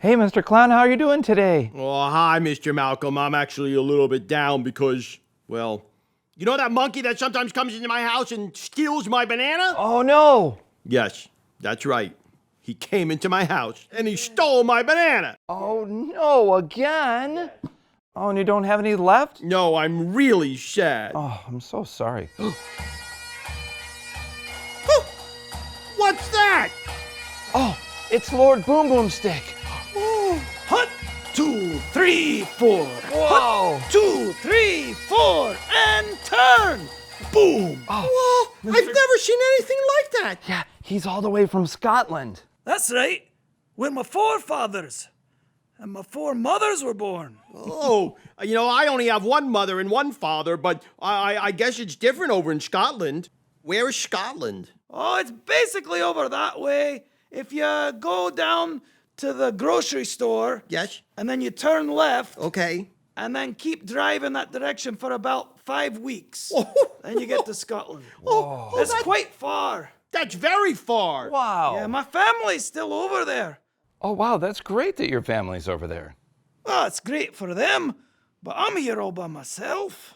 Hey, Mr. Clown, how are you doing today? Oh, hi, Mr. Malcolm. I'm actually a little bit down because, well, you know that monkey that sometimes comes into my house and steals my banana? Oh, no. Yes, that's right. He came into my house and he stole my banana. Oh, no, again? Oh, and you don't have any left? No, I'm really sad. Oh, I'm so sorry. What's that? Oh, it's Lord Boom Boom Stick. Hut, 2, 3, 4. Whoa. Hut, 2, 3, 4, and turn. Boom. Oh, Whoa, I've never seen anything like that. yeah, he's all the way from Scotland. That's right. Where my forefathers and my foremothers were born. Oh, I only have one mother and one father, but I guess it's different over in Scotland. Where is Scotland? Oh, it's basically over that way. If you go down to the grocery store Yes? and then you turn left Okay. and then keep driving that direction for about 5 weeks, then you get to Scotland. It's quite far. That's very far. Wow. Yeah, my family's still over there. Oh, wow, that's great that your family's over there. Well, it's great for them, but I'm here all by myself.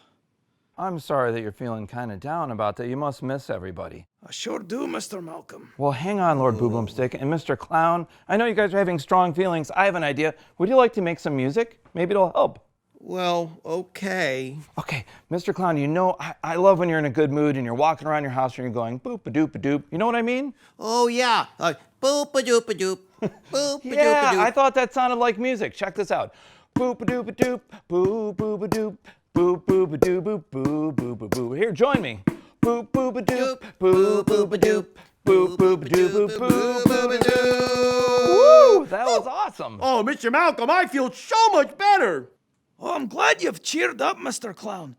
I'm sorry that you're feeling kind of down about that. You must miss everybody. I sure do, Mr. Malcolm. Well, hang on, Lord Boo Boom Stick and Mr. Clown. I know you guys are having strong feelings. I have an idea. Would you like to make some music? Maybe it'll help. Well, okay. Okay, Mr. Clown, you know I love when you're in a good mood and you're walking around your house and you're going boop-a-doop-a-doop. You know what I mean? Oh, yeah. Boop-a-doop-a-doop. Boop-a-doop-a-doop. Yeah, I thought that sounded like music. Check this out. Boop-a-doop-a-doop, boop-boop-a-doop, boop-boop-a-doop, boop, boop-boop-a-doop. Here, join me. Boop-boop-a-doop, boop-boop-a-doop, boop-boop-a-doop, boop-boop-a-doop. Woo! That was awesome. Oh, Mr. Malcolm, I feel so much better. Oh, I'm glad you've cheered up, Mr. Clown.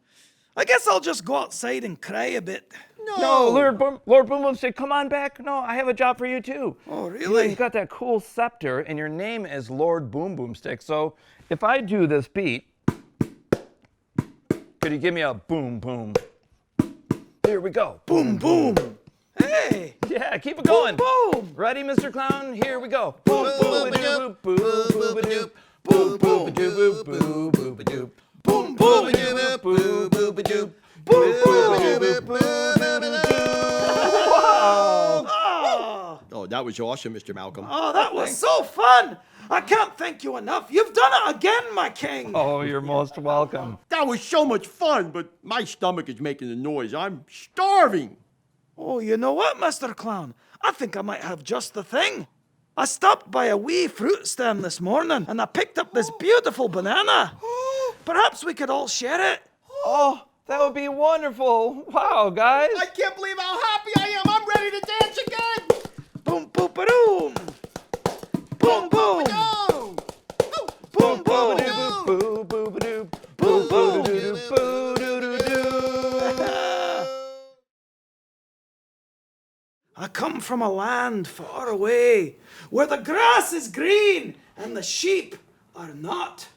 I guess I'll just go outside and cry a bit. No, Lord Boom Boom Stick, come on back. No, I have a job for you too. Oh, really? You've got that cool scepter, and your name is Lord Boom Boom Stick. So if I do this beat, could you give me a boom boom? Here we go. Boom, boom. Hey! Yeah, keep it going. Boom! Ready, Mr. Clown? Here we go. Boom boom a doop, boom boom a doop, boom boom a doop, boom boom a doop, boom boom a doop, boom boom a doop, boom boom a doop, boom boom a doop. Oh, Oh, that was awesome, Mr. Malcolm. oh, that was so fun! I can't thank you enough. You've done it again, my king. Oh, you're most welcome. That was so much fun, but my stomach is making a noise. I'm starving. Oh, you know what, Mr. Clown? I think I might have just the thing. I stopped by a wee fruit stand this morning and I picked up this beautiful banana. Perhaps we could all share it. Oh, that would be wonderful. Wow, guys. I can't believe how happy I am. I'm ready to dance again. Boom, boom, ba-doom. Boom, boom. No. Boom, boom. Boo boo ba doo, boo boo doo boo doo doo doo. I come from a land far away where the grass is green and the sheep are not.